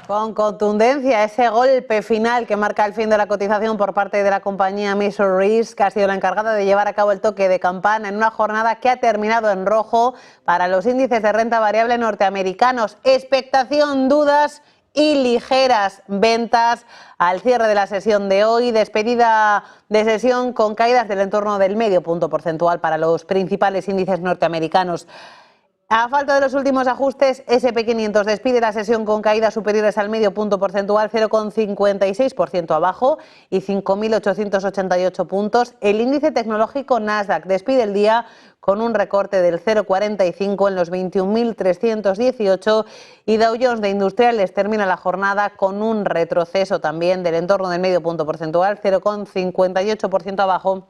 Con contundencia, ese golpe final que marca el fin de la cotización por parte de la compañía Mitsui Risk, que ha sido la encargada de llevar a cabo el toque de campana en una jornada que ha terminado en rojo para los índices de renta variable norteamericanos. Expectación, dudas y ligeras ventas al cierre de la sesión de hoy. Despedida de sesión con caídas del entorno del medio punto porcentual para los principales índices norteamericanos. A falta de los últimos ajustes, S&P 500 despide la sesión con caídas superiores al medio punto porcentual, 0,56% abajo y 5.888 puntos. El índice tecnológico Nasdaq despide el día con un recorte del 0,45 en los 21.318 y Dow Jones de Industriales termina la jornada con un retroceso también del entorno del medio punto porcentual, 0,58% abajo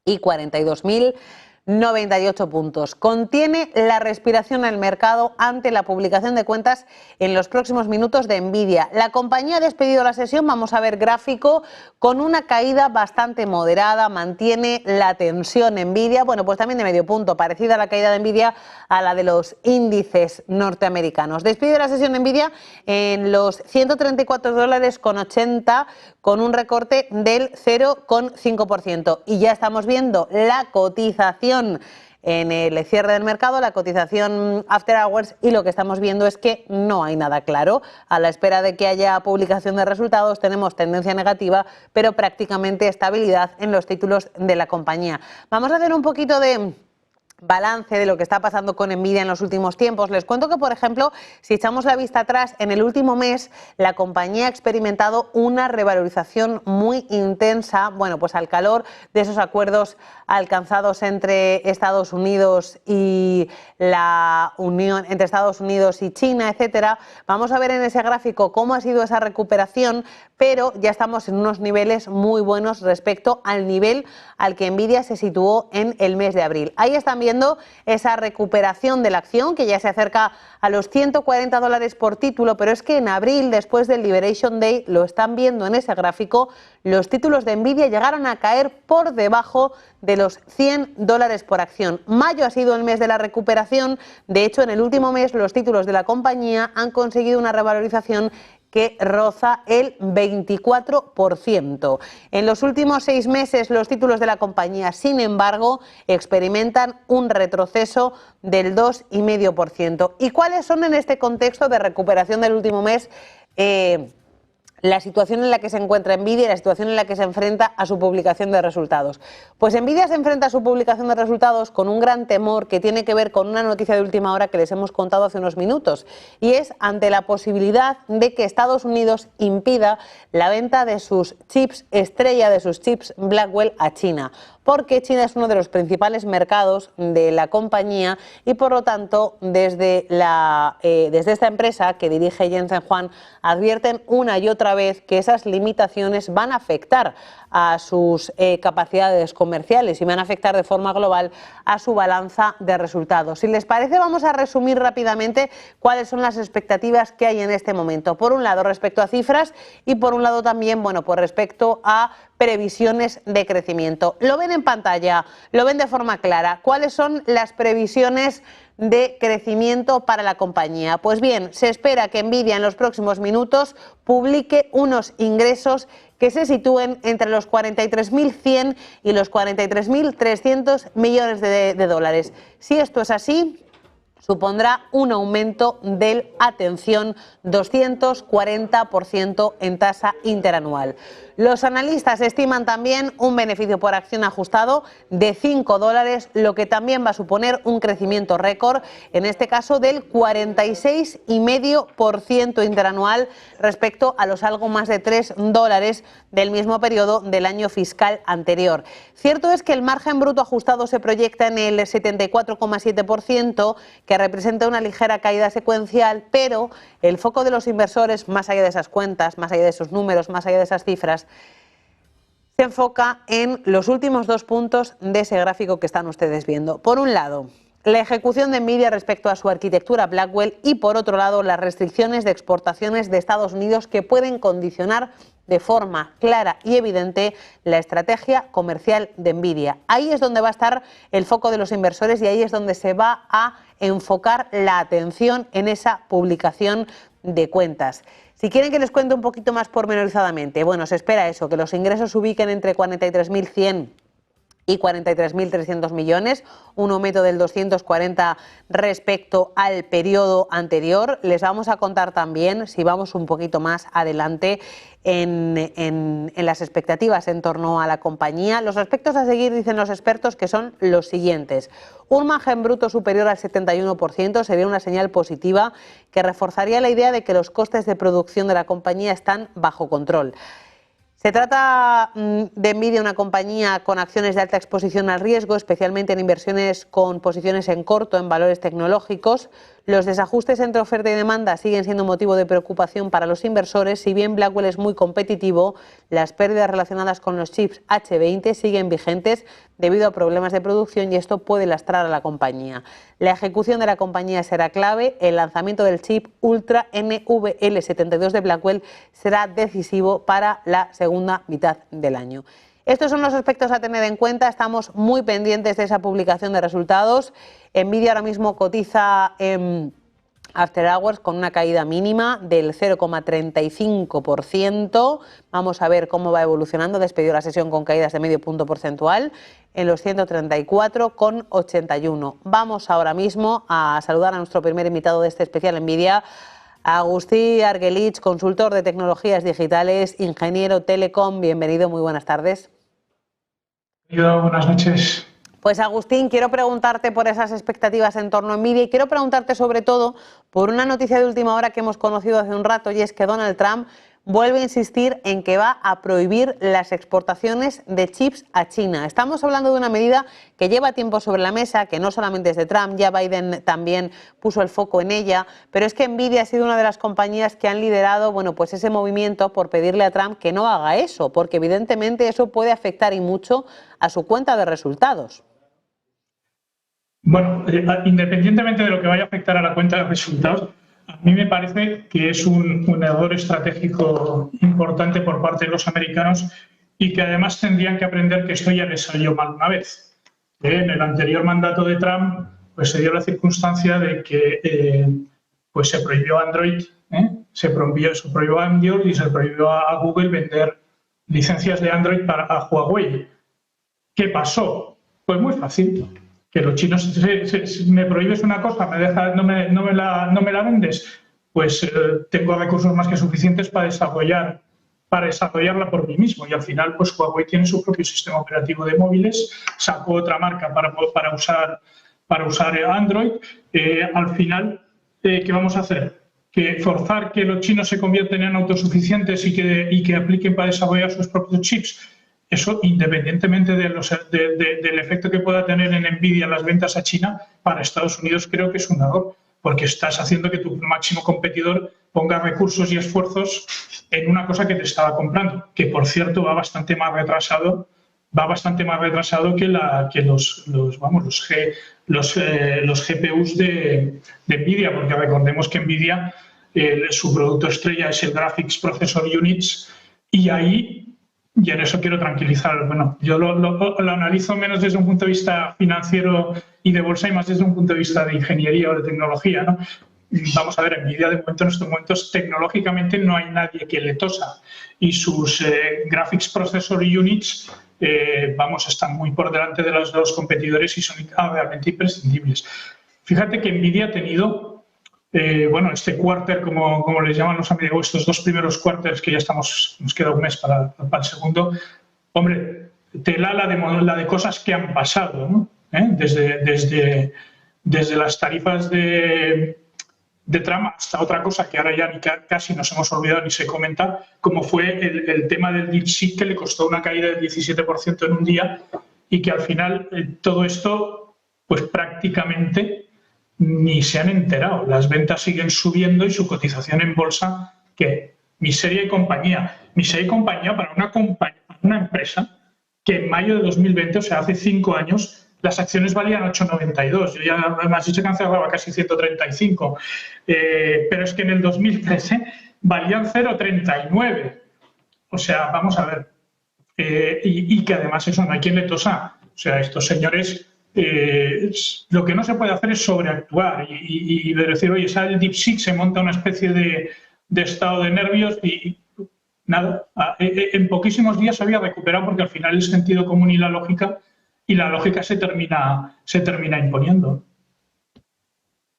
y 42.098 puntos. Contiene la respiración al mercado ante la publicación de cuentas en los próximos minutos de Nvidia. La compañía ha despedido la sesión, vamos a ver gráfico, con una caída bastante moderada, mantiene la tensión Nvidia, bueno, pues también de medio punto, parecida a la caída de Nvidia a la de los índices norteamericanos. Despide la sesión Nvidia en los $134,80 con un recorte del 0,5% y ya estamos viendo la cotización en el cierre del mercado, la cotización after hours, y lo que estamos viendo es que no hay nada claro. A la espera de que haya publicación de resultados tenemos tendencia negativa, pero prácticamente estabilidad en los títulos de la compañía. Vamos a hacer un poquito de balance de lo que está pasando con Nvidia en los últimos tiempos. Les cuento que, por ejemplo, si echamos la vista atrás, en el último mes la compañía ha experimentado una revalorización muy intensa, bueno, pues al calor de esos acuerdos alcanzados entre Estados Unidos y la Unión, entre Estados Unidos y China, etcétera. Vamos a ver en ese gráfico cómo ha sido esa recuperación, pero ya estamos en unos niveles muy buenos respecto al nivel al que Nvidia se situó en el mes de abril. Ahí están viendo esa recuperación de la acción que ya se acerca a los $140 por título, pero es que en abril, después del Liberation Day, lo están viendo en ese gráfico, los títulos de Nvidia llegaron a caer por debajo de los $100 por acción. Mayo ha sido el mes de la recuperación. De hecho, en el último mes los títulos de la compañía han conseguido una revalorización que roza el 24%. En los últimos 6 meses los títulos de la compañía, sin embargo, experimentan un retroceso del 2,5%. ¿Y cuáles son en este contexto de recuperación del último mes la situación en la que se encuentra Nvidia y la situación en la que se enfrenta a su publicación de resultados? Pues Nvidia se enfrenta a su publicación de resultados con un gran temor que tiene que ver con una noticia de última hora que les hemos contado hace unos minutos, y es ante la posibilidad de que Estados Unidos impida la venta de sus chips estrella, de sus chips Blackwell a China, porque China es uno de los principales mercados de la compañía y por lo tanto desde esta empresa que dirige Jensen Huang advierten una y otra vez que esas limitaciones van a afectar a sus capacidades comerciales y van a afectar de forma global a su balanza de resultados. Si les parece, vamos a resumir rápidamente cuáles son las expectativas que hay en este momento. Por un lado, respecto a cifras, y por un lado también, bueno, pues respecto a previsiones de crecimiento. Lo ven en pantalla, lo ven de forma clara. ¿Cuáles son las previsiones de crecimiento para la compañía? Pues bien, se espera que Nvidia en los próximos minutos publique unos ingresos que se sitúen entre los 43.100 y los 43.300 millones de dólares. Si esto es así, supondrá un aumento del, atención, 240% en tasa interanual. Los analistas estiman también un beneficio por acción ajustado de $5, lo que también va a suponer un crecimiento récord, en este caso del 46,5% interanual respecto a los algo más de $3 del mismo periodo del año fiscal anterior. Cierto es que el margen bruto ajustado se proyecta en el 74,7%, que representa una ligera caída secuencial, pero el foco de los inversores, más allá de esas cuentas, más allá de esos números, más allá de esas cifras, se enfoca en los últimos 2 puntos de ese gráfico que están ustedes viendo. Por un lado, la ejecución de Nvidia respecto a su arquitectura Blackwell y, por otro lado, las restricciones de exportaciones de Estados Unidos que pueden condicionar de forma clara y evidente la estrategia comercial de Nvidia. Ahí es donde va a estar el foco de los inversores y ahí es donde se va a enfocar la atención en esa publicación de cuentas. Si quieren que les cuente un poquito más pormenorizadamente, bueno, se espera eso, que los ingresos se ubiquen entre 43.100 y 43.300 millones, un aumento del 240 respecto al periodo anterior. Les vamos a contar también, si vamos un poquito más adelante, en las expectativas en torno a la compañía. Los aspectos a seguir, dicen los expertos, que son los siguientes. Un margen bruto superior al 71% sería una señal positiva que reforzaría la idea de que los costes de producción de la compañía están bajo control. Se trata de Nvidia, una compañía con acciones de alta exposición al riesgo, especialmente en inversiones con posiciones en corto en valores tecnológicos. Los desajustes entre oferta y demanda siguen siendo motivo de preocupación para los inversores. Si bien Blackwell es muy competitivo, las pérdidas relacionadas con los chips H20 siguen vigentes debido a problemas de producción y esto puede lastrar a la compañía. La ejecución de la compañía será clave. El lanzamiento del chip Ultra NVL72 de Blackwell será decisivo para la segunda mitad del año. Estos son los aspectos a tener en cuenta. Estamos muy pendientes de esa publicación de resultados. Nvidia ahora mismo cotiza en After Hours con una caída mínima del 0,35%. Vamos a ver cómo va evolucionando. Despedió la sesión con caídas de medio punto porcentual en los 134,81. Vamos ahora mismo a saludar a nuestro primer invitado de este especial Nvidia, Agustí Arguelich, consultor de tecnologías digitales, ingeniero telecom. Bienvenido, muy buenas tardes. Buenas noches. Pues Agustín, quiero preguntarte por esas expectativas en torno a Nvidia y quiero preguntarte sobre todo por una noticia de última hora que hemos conocido hace un rato, y es que Donald Trump vuelve a insistir en que va a prohibir las exportaciones de chips a China. Estamos hablando de una medida que lleva tiempo sobre la mesa, que no solamente es de Trump, ya Biden también puso el foco en ella, pero es que Nvidia ha sido una de las compañías que han liderado, bueno, pues ese movimiento por pedirle a Trump que no haga eso, porque evidentemente eso puede afectar y mucho a su cuenta de resultados. Bueno, independientemente de lo que vaya a afectar a la cuenta de resultados, a mí me parece que es un error estratégico importante por parte de los americanos y que además tendrían que aprender que esto ya les salió mal una vez. En el anterior mandato de Trump pues se dio la circunstancia de que pues se prohibió Android, se prohibió Android y se prohibió a Google vender licencias de Android a Huawei. ¿Qué pasó? Pues muy fácil. Que los chinos, me prohíbes una cosa, no me la vendes, pues tengo recursos más que suficientes para desarrollarla por mí mismo. Y al final, pues Huawei tiene su propio sistema operativo de móviles, sacó otra marca para usar Android. Al final, ¿qué vamos a hacer? Que forzar que los chinos se convierten en autosuficientes y que apliquen para desarrollar sus propios chips. Eso, independientemente del efecto que pueda tener en Nvidia las ventas a China, para Estados Unidos creo que es un error, porque estás haciendo que tu máximo competidor ponga recursos y esfuerzos en una cosa que te estaba comprando, que por cierto va bastante más retrasado que los GPUs de Nvidia, porque recordemos que Nvidia, su producto estrella es el Graphics Processor Units, y en eso quiero tranquilizar. Bueno, yo lo analizo menos desde un punto de vista financiero y de bolsa y más desde un punto de vista de ingeniería o de tecnología, ¿no? Vamos a ver, Nvidia de momento, en estos momentos, tecnológicamente no hay nadie que le tosa y sus Graphics Processor Units, están muy por delante de los competidores y son realmente imprescindibles. Fíjate que Nvidia ha tenido este quarter, como les llaman los amigos, estos dos primeros quarters, que ya nos queda un mes para el segundo, hombre, tela la de cosas que han pasado, ¿no? Desde las tarifas de Trump hasta otra cosa que ahora ya casi nos hemos olvidado ni se comenta, como fue el tema del DeepSeek, que le costó una caída del 17% en un día y que al final todo esto, pues prácticamente ni se han enterado. Las ventas siguen subiendo y su cotización en bolsa, que miseria y compañía. Miseria y compañía para una empresa que en mayo de 2020, o sea, hace 5 años, las acciones valían 8,92. Yo ya me has dicho que han cerrado casi 135. Pero es que en el 2013 valían 0,39. O sea, vamos a ver. Y que además eso no hay quien le tosa. O sea, estos señores lo que no se puede hacer es sobreactuar y decir, oye, sale el DeepSeek, se monta una especie de estado de nervios y nada, en poquísimos días se había recuperado porque al final el sentido común y la lógica se termina imponiendo.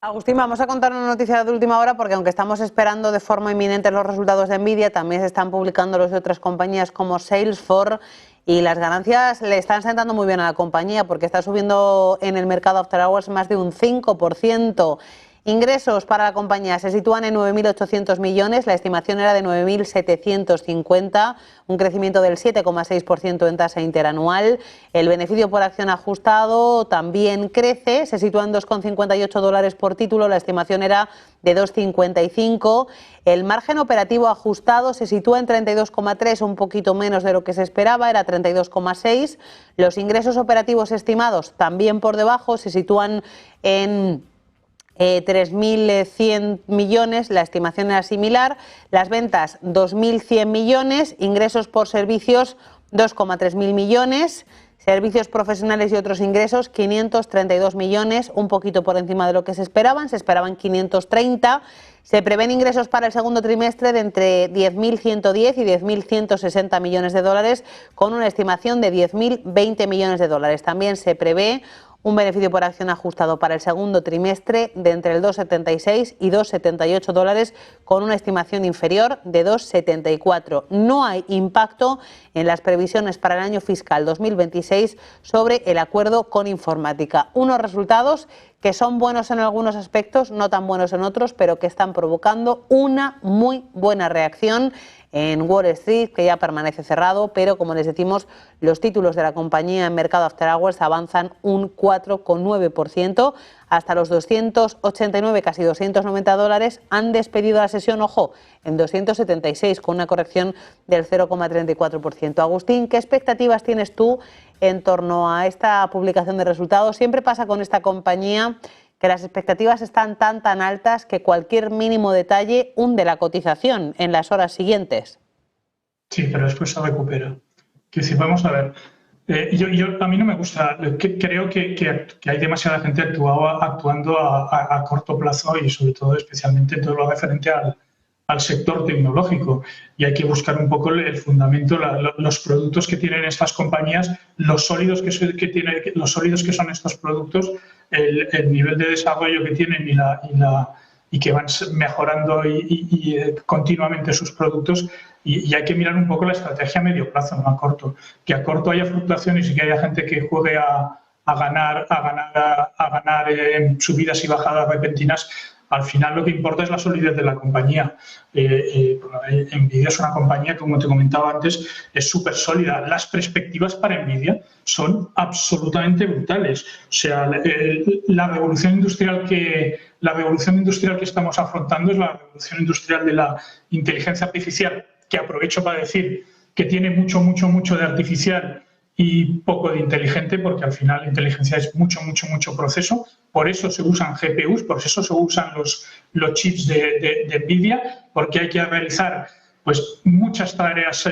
Agustín, vamos a contar una noticia de última hora porque aunque estamos esperando de forma inminente los resultados de Nvidia, también se están publicando los de otras compañías como Salesforce y las ganancias le están sentando muy bien a la compañía porque está subiendo en el mercado After Hours más de un 5%. Ingresos para la compañía se sitúan en 9.800 millones, la estimación era de 9.750, un crecimiento del 7,6% en tasa interanual. El beneficio por acción ajustado también crece, se sitúa en $2,58 por título, la estimación era de 2,55. El margen operativo ajustado se sitúa en 32,3, un poquito menos de lo que se esperaba, era 32,6. Los ingresos operativos estimados también por debajo, se sitúan en 3.100 millones, la estimación era similar, las ventas 2.100 millones, ingresos por servicios 2,3 mil millones, servicios profesionales y otros ingresos 532 millones, un poquito por encima de lo que se esperaban 530. Se prevén ingresos para el segundo trimestre de entre 10.110 y 10.160 millones de dólares, con una estimación de 10.020 millones de dólares. También se prevé un beneficio por acción ajustado para el segundo trimestre de entre el 2,76 y 2,78 dólares, con una estimación inferior de 2,74. No hay impacto en las previsiones para el año fiscal 2026 sobre el acuerdo con Informática. Unos resultados que son buenos en algunos aspectos, no tan buenos en otros, pero que están provocando una muy buena reacción en Wall Street, que ya permanece cerrado, pero como les decimos, los títulos de la compañía en mercado After Hours avanzan un 4,9%, hasta los 289, casi 290 dólares. Han despedido la sesión, ojo, en 276, con una corrección del 0,34%. Agustín, ¿qué expectativas tienes tú en torno a esta publicación de resultados? Siempre pasa con esta compañía que las expectativas están tan altas que cualquier mínimo detalle hunde la cotización en las horas siguientes. Sí, pero después se recupera. Quiero decir, vamos a ver. A mí no me gusta, creo que hay demasiada gente actuando a corto plazo y sobre todo especialmente en todo lo referente al sector tecnológico, y hay que buscar un poco el fundamento, los productos que tienen estas compañías, los sólidos que son estos productos, el nivel de desarrollo que tienen y que van mejorando continuamente sus productos, y hay que mirar un poco la estrategia a medio plazo, no a corto. Que a corto haya fluctuaciones y que haya gente que juegue a ganar subidas y bajadas repentinas. Al final lo que importa es la solidez de la compañía. Nvidia es una compañía, como te comentaba antes, es súper sólida. Las perspectivas para Nvidia son absolutamente brutales. O sea, la revolución industrial que estamos afrontando es la revolución industrial de la inteligencia artificial, que aprovecho para decir que tiene mucho de artificial y poco de inteligente, porque al final la inteligencia es mucho proceso. Por eso se usan GPUs, por eso se usan los chips de Nvidia, porque hay que realizar pues muchas tareas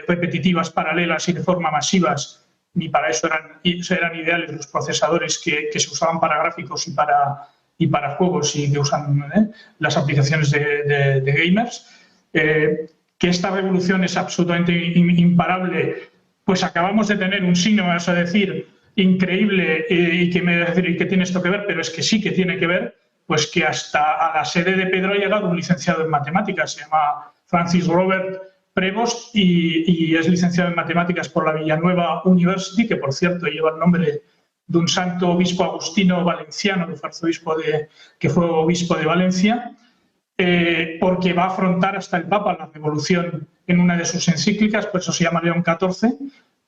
repetitivas, paralelas y de forma masivas, y para eso eran ideales los procesadores que se usaban para gráficos y para juegos y que usan las aplicaciones de gamers. Que esta revolución es absolutamente imparable. Pues acabamos de tener un signo, vas a decir, increíble y que me va a decir que tiene esto que ver, pero es que sí que tiene que ver, pues que hasta a la sede de Pedro ha llegado un licenciado en matemáticas, se llama Francis Robert Prevost y es licenciado en matemáticas por la Villanueva University, que por cierto lleva el nombre de un santo obispo agustino valenciano que fue obispo de Valencia. Porque va a afrontar hasta el Papa la revolución en una de sus encíclicas, por eso se llama León XIV,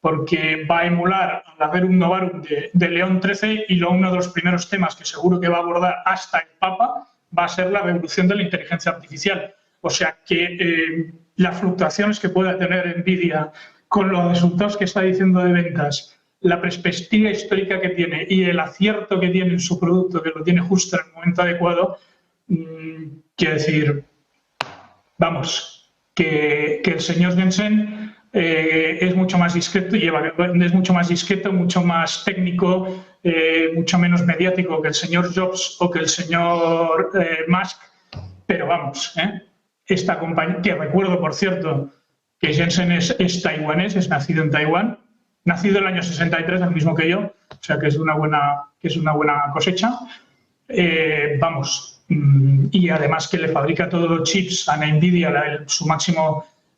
porque va a emular al Rerum Novarum de León XIII, y uno de los primeros temas que seguro que va a abordar hasta el Papa va a ser la revolución de la inteligencia artificial. O sea que las fluctuaciones que pueda tener Nvidia con los resultados que está diciendo de ventas, la perspectiva histórica que tiene y el acierto que tiene en su producto, que lo tiene justo en el momento adecuado, quiero decir, vamos, que el señor Jensen es mucho más discreto, mucho más técnico mucho menos mediático que el señor Jobs o que el señor Musk, pero vamos, esta compañía, que recuerdo, por cierto, que Jensen es taiwanés, es nacido en Taiwán, nacido en el año 63, el mismo que yo, o sea que es una buena cosecha. Y además que le fabrica todos los chips a NVIDIA,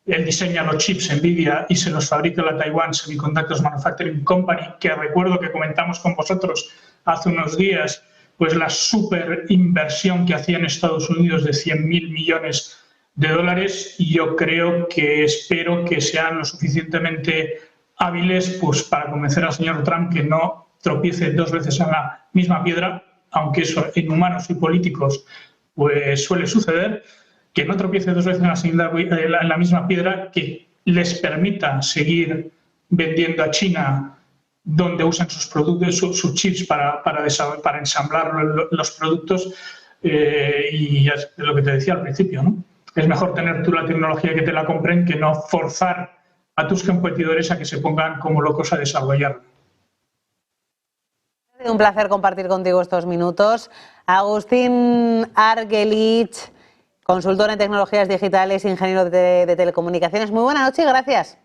él diseña los chips NVIDIA y se los fabrica la Taiwan Semiconductor Manufacturing Company, que recuerdo que comentamos con vosotros hace unos días, pues la super inversión que hacía en Estados Unidos de 100.000 millones de dólares, y yo espero que sean lo suficientemente hábiles pues, para convencer al señor Trump que no tropiece dos veces en la misma piedra, aunque eso en humanos y políticos pues suele suceder, que no tropiece dos veces en la misma piedra, que les permita seguir vendiendo a China, donde usan sus productos, sus chips para ensamblar los productos, y es lo que te decía al principio, ¿no? Es mejor tener tú la tecnología que te la compren que no forzar a tus competidores a que se pongan como locos a desarrollar. Ha sido un placer compartir contigo estos minutos. Agustín Argelich, consultor en tecnologías digitales, ingeniero de telecomunicaciones. Muy buena noche y gracias.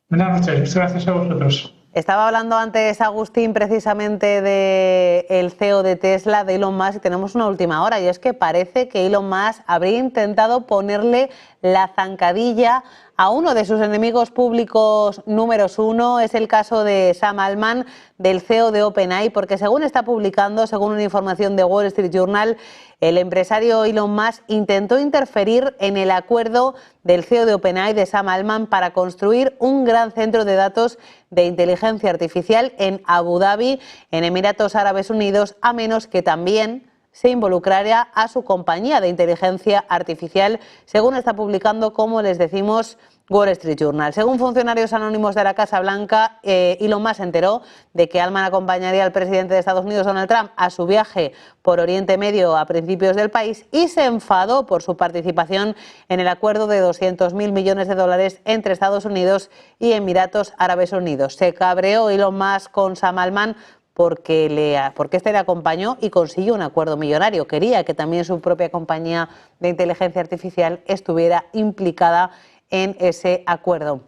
Buenas noches, gracias a vosotros. Estaba hablando antes, Agustín, precisamente del CEO de Tesla, de Elon Musk, y tenemos una última hora, y es que parece que Elon Musk habría intentado ponerle la zancadilla a uno de sus enemigos públicos números uno. Es el caso de Sam Altman, del CEO de OpenAI, porque según está publicando, según una información de Wall Street Journal, el empresario Elon Musk intentó interferir en el acuerdo del CEO de OpenAI, de Sam Altman, para construir un gran centro de datos de inteligencia artificial en Abu Dhabi, en Emiratos Árabes Unidos, a menos que también se involucrara a su compañía de inteligencia artificial, según está publicando, como les decimos, Wall Street Journal. Según funcionarios anónimos de la Casa Blanca, Elon Musk se enteró de que Altman acompañaría al presidente de Estados Unidos, Donald Trump, a su viaje por Oriente Medio a principios del país, y se enfadó por su participación en el acuerdo de 200.000 millones de dólares entre Estados Unidos y Emiratos Árabes Unidos. Se cabreó Elon Musk con Sam Altman porque este le acompañó y consiguió un acuerdo millonario. Quería que también su propia compañía de inteligencia artificial estuviera implicada en ese acuerdo.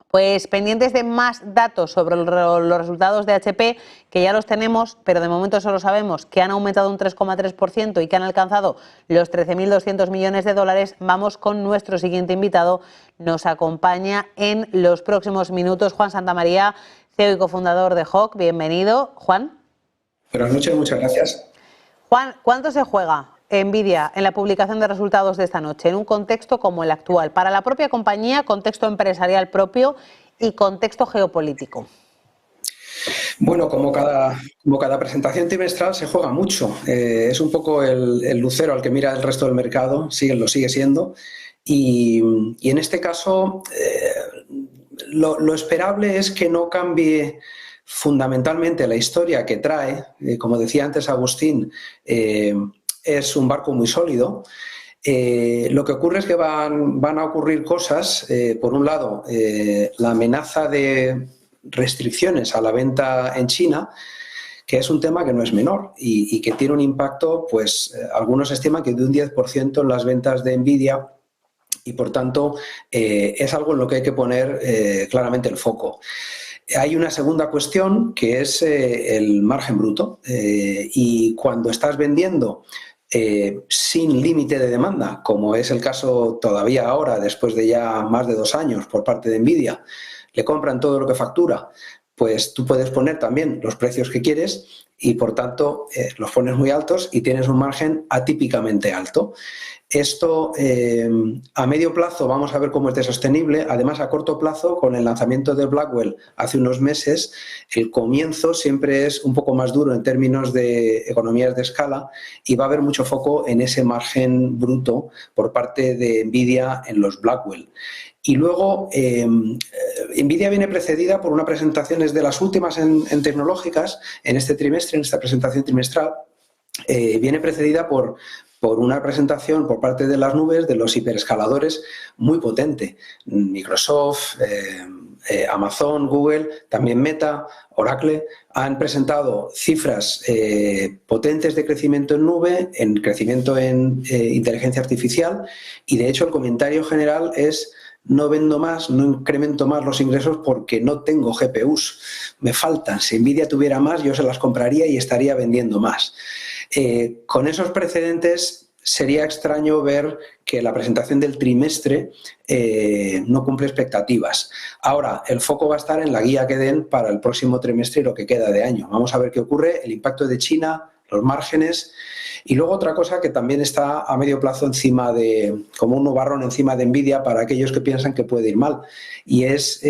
Pues pendientes de más datos sobre los resultados de HP, que ya los tenemos, pero de momento solo sabemos que han aumentado un 3,3% y que han alcanzado los 13.200 millones de dólares. Vamos con nuestro siguiente invitado. Nos acompaña en los próximos minutos Juan Santamaría, CEO y cofundador de Hawk. Bienvenido, Juan. Buenas noches, muchas gracias. Juan, ¿cuánto se juega NVIDIA en la publicación de resultados de esta noche, en un contexto como el actual, para la propia compañía, contexto empresarial propio y contexto geopolítico? Bueno, como cada presentación trimestral se juega mucho. Es un poco el lucero al que mira el resto del mercado, lo sigue siendo. Y en este caso, lo esperable es que no cambie fundamentalmente la historia que trae. Como decía antes Agustín, es un barco muy sólido. Lo que ocurre es que van a ocurrir cosas. Por un lado, la amenaza de restricciones a la venta en China, que es un tema que no es menor y que tiene un impacto, pues algunos estiman que de un 10% en las ventas de NVIDIA, y por tanto es algo en lo que hay que poner claramente el foco. Hay una segunda cuestión que es el margen bruto, y cuando estás vendiendo sin límite de demanda, como es el caso todavía ahora, después de ya más de 2 años por parte de NVIDIA, le compran todo lo que factura, pues tú puedes poner también los precios que quieres y por tanto los pones muy altos y tienes un margen atípicamente alto. Esto a medio plazo vamos a ver cómo es de sostenible. Además, a corto plazo, con el lanzamiento de Blackwell hace unos meses, el comienzo siempre es un poco más duro en términos de economías de escala y va a haber mucho foco en ese margen bruto por parte de NVIDIA en los Blackwell. Y luego, NVIDIA viene precedida por una presentación, es de las últimas en tecnológicas, en este trimestre, en esta presentación trimestral, viene precedida por una presentación por parte de las nubes, de los hiperescaladores, muy potente. Microsoft, Amazon, Google, también Meta, Oracle, han presentado cifras potentes de crecimiento en nube, en crecimiento en inteligencia artificial, y de hecho el comentario general es: no vendo más, no incremento más los ingresos porque no tengo GPUs, me faltan. Si Nvidia tuviera más, yo se las compraría y estaría vendiendo más. Con esos precedentes, sería extraño ver que la presentación del trimestre no cumple expectativas. Ahora, el foco va a estar en la guía que den para el próximo trimestre y lo que queda de año. Vamos a ver qué ocurre, el impacto de China, los márgenes. Y luego otra cosa que también está a medio plazo encima como un nubarrón encima de Nvidia para aquellos que piensan que puede ir mal, y es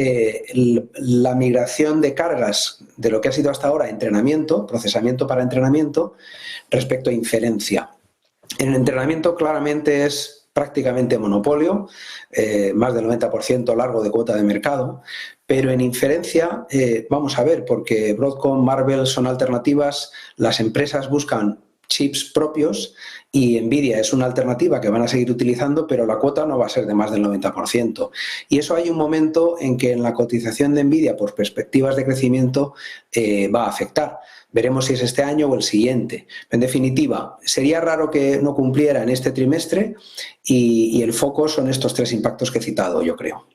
la migración de cargas de lo que ha sido hasta ahora entrenamiento, procesamiento para entrenamiento, respecto a inferencia. En el entrenamiento claramente es prácticamente monopolio, más del 90% largo de cuota de mercado, pero en inferencia vamos a ver, porque Broadcom, Marvell son alternativas, las empresas buscan chips propios y Nvidia es una alternativa que van a seguir utilizando, pero la cuota no va a ser de más del 90%. Y eso hay un momento en que en la cotización de Nvidia, por perspectivas de crecimiento, va a afectar. Veremos si es este año o el siguiente. En definitiva, sería raro que no cumpliera en este trimestre y el foco son estos tres impactos que he citado, yo creo.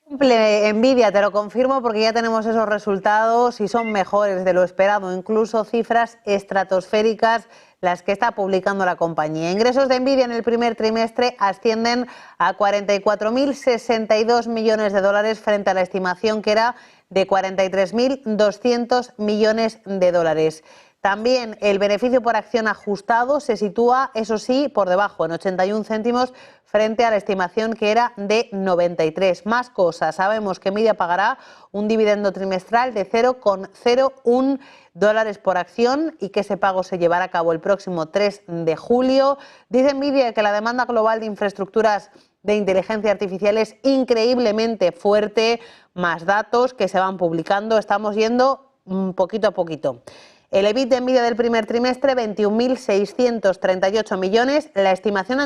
Cumple Nvidia, te lo confirmo, porque ya tenemos esos resultados y son mejores de lo esperado, incluso cifras estratosféricas las que está publicando la compañía. Ingresos de Nvidia en el primer trimestre ascienden a 44.062 millones de dólares frente a la estimación que era de 43.200 millones de dólares. También el beneficio por acción ajustado se sitúa, eso sí, por debajo, en 81 céntimos, frente a la estimación que era de 93. Más cosas. Sabemos que Nvidia pagará un dividendo trimestral de 0,01 dólares por acción y que ese pago se llevará a cabo el próximo 3 de julio. Dice Nvidia que la demanda global de infraestructuras de inteligencia artificial es increíblemente fuerte. Más datos que se van publicando. Estamos yendo poquito a poquito. El EBIT de Nvidia del primer trimestre, 21.638 millones. La estimación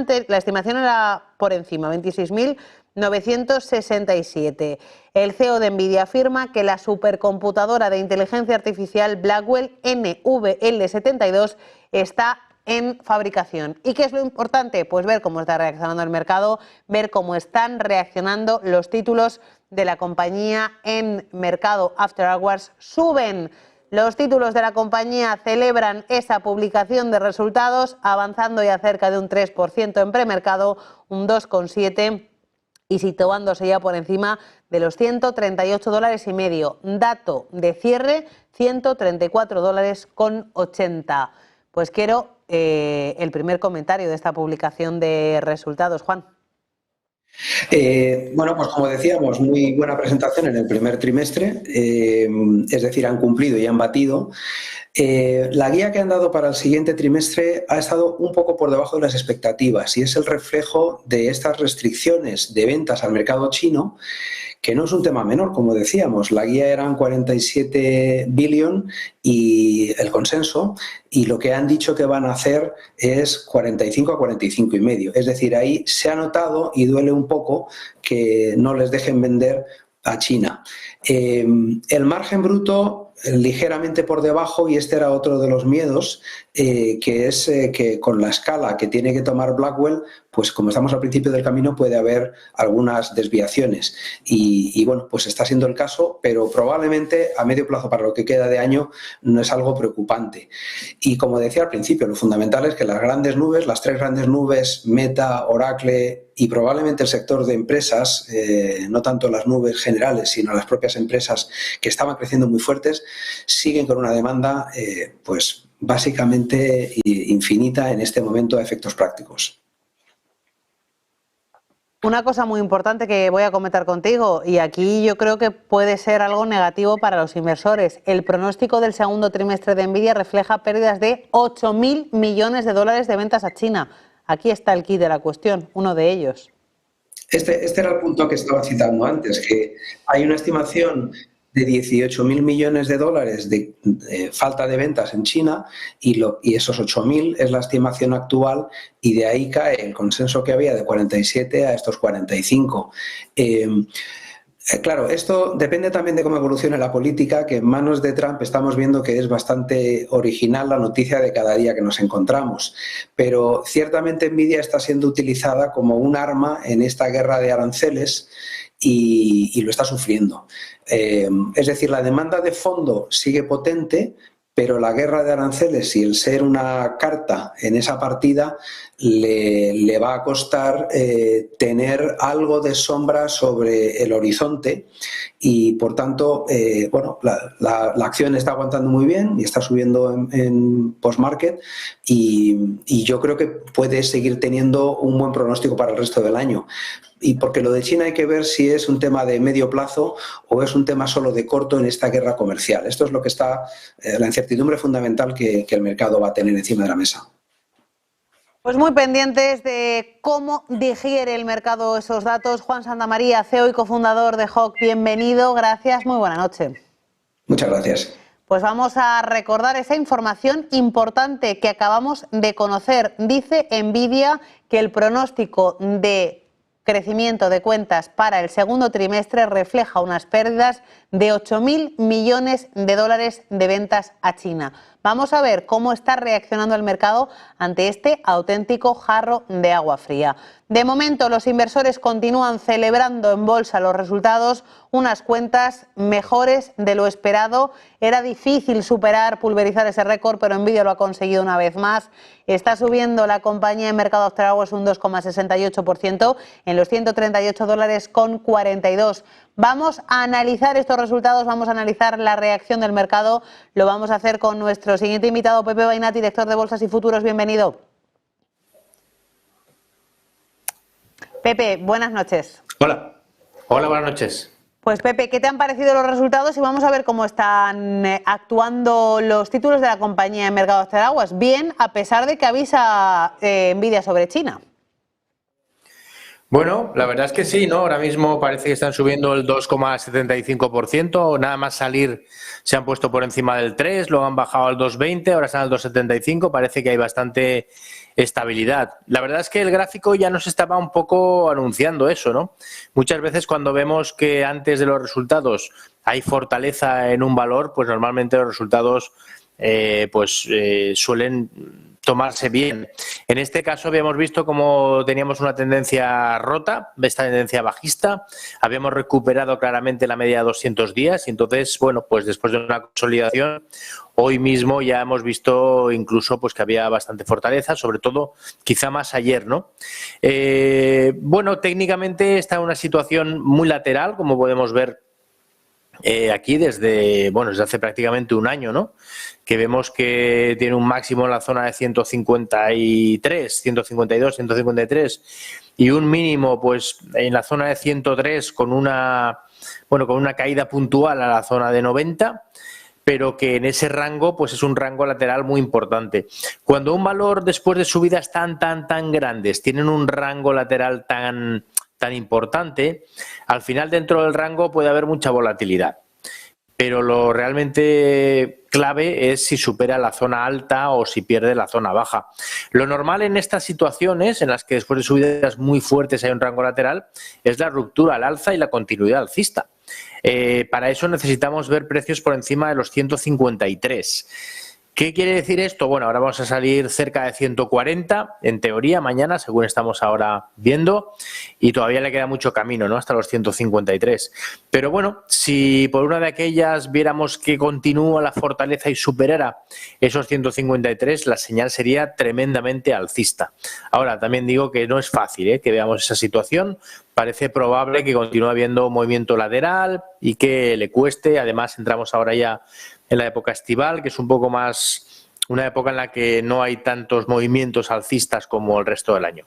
era por encima, 26.967. El CEO de Nvidia afirma que la supercomputadora de inteligencia artificial Blackwell NVL72 está en fabricación. ¿Y qué es lo importante? Pues ver cómo está reaccionando el mercado, ver cómo están reaccionando los títulos de la compañía en mercado After Hours. Suben. Los títulos de la compañía celebran esa publicación de resultados, avanzando ya cerca de un 3% en premercado, un 2,7%, y situándose ya por encima de los 138 dólares y medio. Dato de cierre, 134 dólares con 80. Pues quiero el primer comentario de esta publicación de resultados, Juan. Bueno, pues como decíamos, muy buena presentación en el primer trimestre, es decir, han cumplido y han batido. La guía que han dado para el siguiente trimestre ha estado un poco por debajo de las expectativas y es el reflejo de estas restricciones de ventas al mercado chino, que no es un tema menor, como decíamos. La guía eran 47 billion y el consenso, y lo que han dicho que van a hacer es 45 a 45 y medio. Es decir, ahí se ha notado y duele un poco que no les dejen vender a China. El margen bruto ligeramente por debajo, y este era otro de los miedos, que es que con la escala que tiene que tomar Blackwell, pues como estamos al principio del camino puede haber algunas desviaciones y bueno, pues está siendo el caso, pero probablemente a medio plazo para lo que queda de año no es algo preocupante. Y como decía al principio, lo fundamental es que las grandes nubes, las tres grandes nubes, Meta, Oracle y probablemente el sector de empresas, no tanto las nubes generales, sino las propias empresas que estaban creciendo muy fuertes, siguen con una demanda pues básicamente infinita en este momento a efectos prácticos. Una cosa muy importante que voy a comentar contigo, y aquí yo creo que puede ser algo negativo para los inversores. El pronóstico del segundo trimestre de Nvidia refleja pérdidas de 8.000 millones de dólares de ventas a China. Aquí está el quid de la cuestión, uno de ellos. Este era el punto que estaba citando antes, que hay una estimación de 18.000 millones de dólares de falta de ventas en China y esos 8.000 es la estimación actual, y de ahí cae el consenso que había de 47 a estos 45. Claro, esto depende también de cómo evolucione la política, que en manos de Trump estamos viendo que es bastante original la noticia de cada día que nos encontramos. Pero ciertamente Nvidia está siendo utilizada como un arma en esta guerra de aranceles y lo está sufriendo. Es decir, la demanda de fondo sigue potente, pero la guerra de aranceles y el ser una carta en esa partida le va a costar tener algo de sombra sobre el horizonte y, por tanto, bueno, la acción está aguantando muy bien y está subiendo en post-market y yo creo que puede seguir teniendo un buen pronóstico para el resto del año. Y porque lo de China hay que ver si es un tema de medio plazo o es un tema solo de corto en esta guerra comercial. Esto es lo que está, la incertidumbre fundamental que el mercado va a tener encima de la mesa. Pues muy pendientes de cómo digiere el mercado esos datos. Juan Santamaría, CEO y cofundador de Hawk, bienvenido, gracias, muy buena noche. Muchas gracias. Pues vamos a recordar esa información importante que acabamos de conocer. Dice Nvidia que el pronóstico de crecimiento de cuentas para el segundo trimestre refleja unas pérdidas de 8.000 millones de dólares de ventas a China. Vamos a ver cómo está reaccionando el mercado ante este auténtico jarro de agua fría. De momento, los inversores continúan celebrando en bolsa los resultados, unas cuentas mejores de lo esperado. Era difícil pulverizar ese récord, pero Nvidia lo ha conseguido una vez más. Está subiendo la compañía en mercado After Hours un 2,68% en los $138,42. Vamos a analizar estos resultados, vamos a analizar la reacción del mercado. Lo vamos a hacer con nuestro siguiente invitado, Pepe Bainat, director de Bolsas y Futuros. Bienvenido. Pepe, buenas noches. Hola. Hola, buenas noches. Pues Pepe, ¿qué te han parecido los resultados? Y vamos a ver cómo están actuando los títulos de la compañía en mercado After Hours. Bien, a pesar de que avisa Nvidia sobre China. Bueno, la verdad es que sí, ¿no? Ahora mismo parece que están subiendo el 2,75%, nada más salir se han puesto por encima del 3, luego han bajado al 2,20, ahora están al 2,75, parece que hay bastante estabilidad. La verdad es que el gráfico ya nos estaba un poco anunciando eso, ¿no? Muchas veces cuando vemos que antes de los resultados hay fortaleza en un valor, pues normalmente los resultados suelen tomarse bien. En este caso habíamos visto como teníamos una tendencia rota, esta tendencia bajista, habíamos recuperado claramente la media de 200 días y entonces, bueno, pues después de una consolidación, hoy mismo ya hemos visto incluso pues que había bastante fortaleza, sobre todo quizá más ayer, ¿no? Bueno, técnicamente está en una situación muy lateral, como podemos ver aquí desde hace prácticamente un año, ¿no? Que vemos que tiene un máximo en la zona de 153, 152, 153 y un mínimo pues en la zona de 103 con una caída puntual a la zona de 90, pero que en ese rango pues es un rango lateral muy importante. Cuando un valor después de subidas tan grandes tienen un rango lateral tan importante, al final dentro del rango puede haber mucha volatilidad. Pero lo realmente clave es si supera la zona alta o si pierde la zona baja. Lo normal en estas situaciones, en las que después de subidas muy fuertes hay un rango lateral, es la ruptura al alza y la continuidad alcista. Para eso necesitamos ver precios por encima de los 153. ¿Qué quiere decir esto? Bueno, ahora vamos a salir cerca de 140, en teoría, mañana, según estamos ahora viendo, y todavía le queda mucho camino, ¿no? Hasta los 153. Pero bueno, si por una de aquellas viéramos que continúa la fortaleza y superara esos 153, la señal sería tremendamente alcista. Ahora, también digo que no es fácil, que veamos esa situación. Parece probable que continúe habiendo movimiento lateral y que le cueste. Además, entramos ahora ya en la época estival, que es un poco más una época en la que no hay tantos movimientos alcistas como el resto del año.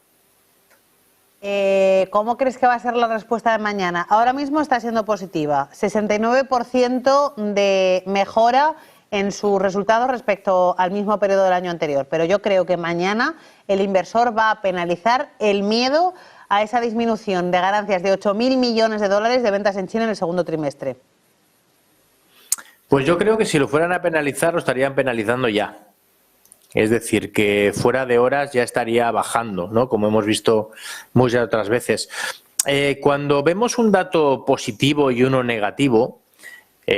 ¿Cómo crees que va a ser la respuesta de mañana? Ahora mismo está siendo positiva, 69% de mejora en sus resultados respecto al mismo periodo del año anterior, pero yo creo que mañana el inversor va a penalizar el miedo a esa disminución de ganancias de 8.000 millones de dólares de ventas en China en el segundo trimestre. Pues yo creo que si lo fueran a penalizar, lo estarían penalizando ya. Es decir, que fuera de horas ya estaría bajando, ¿no? Como hemos visto muchas otras veces. cuando vemos un dato positivo y uno negativo,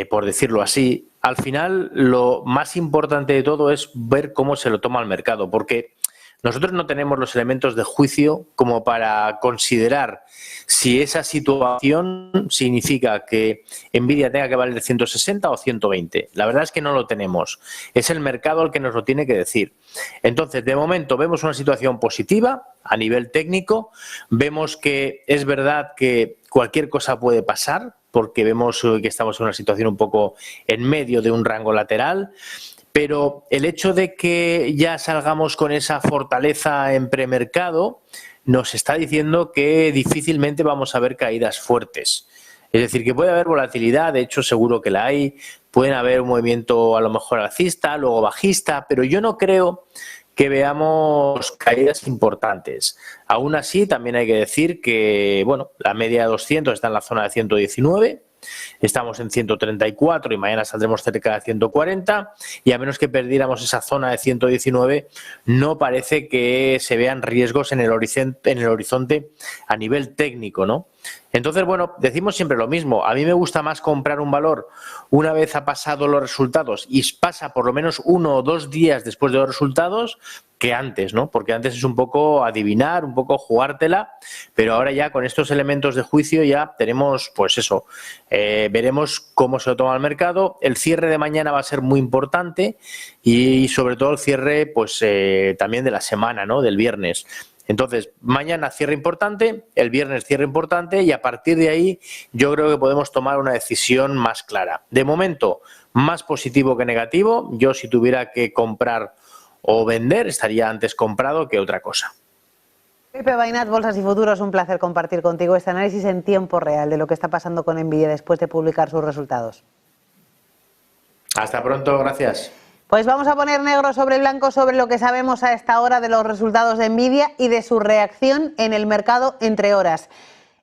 por decirlo así, al final lo más importante de todo es ver cómo se lo toma el mercado, porque nosotros no tenemos los elementos de juicio como para considerar si esa situación significa que Nvidia tenga que valer 160 o 120. La verdad es que no lo tenemos. Es el mercado el que nos lo tiene que decir. Entonces, de momento vemos una situación positiva a nivel técnico. Vemos que es verdad que cualquier cosa puede pasar, porque vemos que estamos en una situación un poco en medio de un rango lateral. Pero el hecho de que ya salgamos con esa fortaleza en premercado nos está diciendo que difícilmente vamos a ver caídas fuertes. Es decir, que puede haber volatilidad, de hecho seguro que la hay, pueden haber un movimiento a lo mejor alcista, luego bajista, pero yo no creo que veamos caídas importantes. Aún así, también hay que decir que bueno, la media de 200 está en la zona de 119, estamos en 134 y mañana saldremos cerca de 140 y a menos que perdiéramos esa zona de 119 no parece que se vean riesgos en el horizonte a nivel técnico, ¿no? Entonces, bueno, decimos siempre lo mismo. A mí me gusta más comprar un valor una vez ha pasado los resultados y pasa por lo menos 1 o 2 días después de los resultados que antes, ¿no? Porque antes es un poco adivinar, un poco jugártela, pero ahora ya con estos elementos de juicio ya tenemos, pues eso, veremos cómo se lo toma el mercado. El cierre de mañana va a ser muy importante y sobre todo el cierre, pues también de la semana, ¿no? Del viernes. Entonces, mañana cierre importante, el viernes cierre importante y a partir de ahí yo creo que podemos tomar una decisión más clara. De momento, más positivo que negativo. Yo si tuviera que comprar o vender, estaría antes comprado que otra cosa. Pepe Bainat, Bolsas y Futuros, un placer compartir contigo este análisis en tiempo real de lo que está pasando con Nvidia después de publicar sus resultados. Hasta pronto, gracias. Pues vamos a poner negro sobre blanco sobre lo que sabemos a esta hora de los resultados de Nvidia y de su reacción en el mercado entre horas.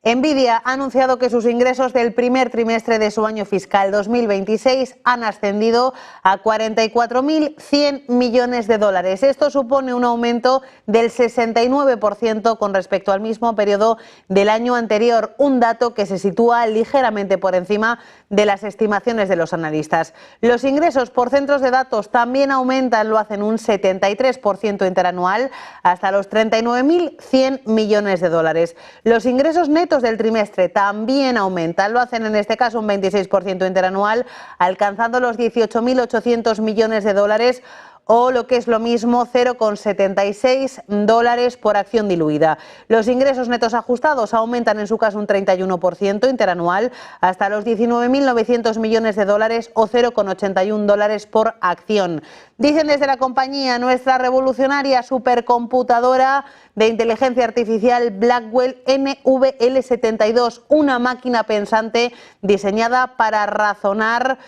Nvidia ha anunciado que sus ingresos del primer trimestre de su año fiscal 2026 han ascendido a 44.100 millones de dólares. Esto supone un aumento del 69% con respecto al mismo periodo del año anterior, un dato que se sitúa ligeramente por encima de las estimaciones de los analistas. Los ingresos por centros de datos también aumentan, lo hacen un 73% interanual hasta los 39.100 millones de dólares. Los ingresos netos del trimestre también aumentan, lo hacen en este caso un 26% interanual, alcanzando los 18.800 millones de dólares o lo que es lo mismo 0,76 dólares por acción diluida. Los ingresos netos ajustados aumentan en su caso un 31% interanual hasta los 19.900 millones de dólares o 0,81 dólares por acción. Dicen desde la compañía, nuestra revolucionaria supercomputadora de inteligencia artificial Blackwell NVL72, una máquina pensante diseñada para razonar,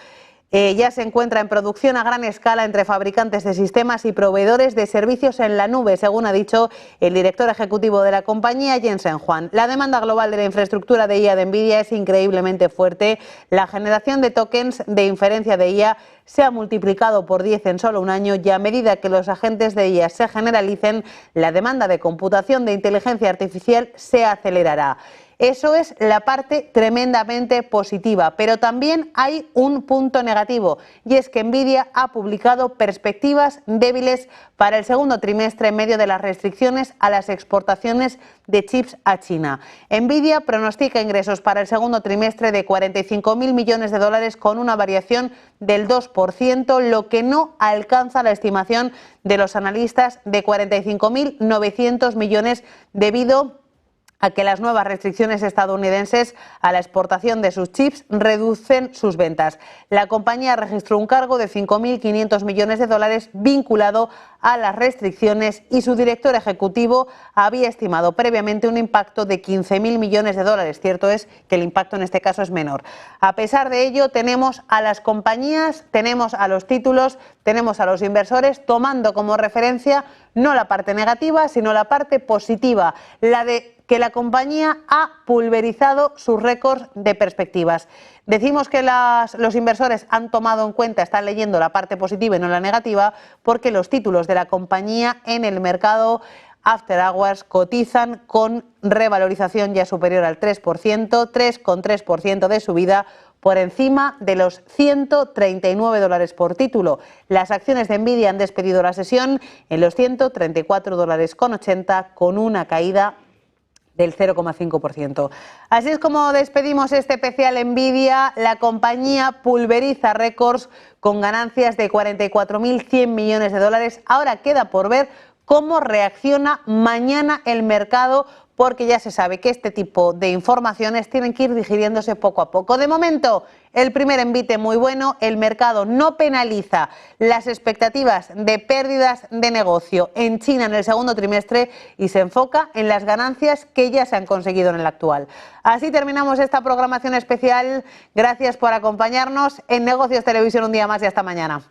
ya se encuentra en producción a gran escala entre fabricantes de sistemas y proveedores de servicios en la nube, según ha dicho el director ejecutivo de la compañía, Jensen Huang. La demanda global de la infraestructura de IA de Nvidia es increíblemente fuerte. La generación de tokens de inferencia de IA se ha multiplicado por 10 en solo un año y a medida que los agentes de IA se generalicen, la demanda de computación de inteligencia artificial se acelerará. Eso es la parte tremendamente positiva, pero también hay un punto negativo y es que Nvidia ha publicado perspectivas débiles para el segundo trimestre en medio de las restricciones a las exportaciones de chips a China. Nvidia pronostica ingresos para el segundo trimestre de 45.000 millones de dólares con una variación del 2%, lo que no alcanza la estimación de los analistas de 45.900 millones debido a que las nuevas restricciones estadounidenses a la exportación de sus chips reducen sus ventas. La compañía registró un cargo de 5.500 millones de dólares vinculado a las restricciones y su director ejecutivo había estimado previamente un impacto de 15.000 millones de dólares. Cierto es que el impacto en este caso es menor. A pesar de ello, tenemos a las compañías, tenemos a los títulos, tenemos a los inversores tomando como referencia no la parte negativa, sino la parte positiva, la de que la compañía ha pulverizado sus récords de perspectivas. Decimos que los inversores han tomado en cuenta, están leyendo la parte positiva y no la negativa, porque los títulos de la compañía en el mercado After Hours cotizan con revalorización ya superior al 3%, 3,3% de subida por encima de los $139 por título. Las acciones de Nvidia han despedido la sesión en los $134,80 con una caída del 0,5%. Así es como despedimos este especial Nvidia. La compañía pulveriza récords con ganancias de 44.100 millones de dólares. Ahora queda por ver cómo reacciona mañana el mercado, porque ya se sabe que este tipo de informaciones tienen que ir digiriéndose poco a poco. De momento, el primer envite muy bueno, el mercado no penaliza las expectativas de pérdidas de negocio en China en el segundo trimestre y se enfoca en las ganancias que ya se han conseguido en el actual. Así terminamos esta programación especial. Gracias por acompañarnos en Negocios Televisión un día más y hasta mañana.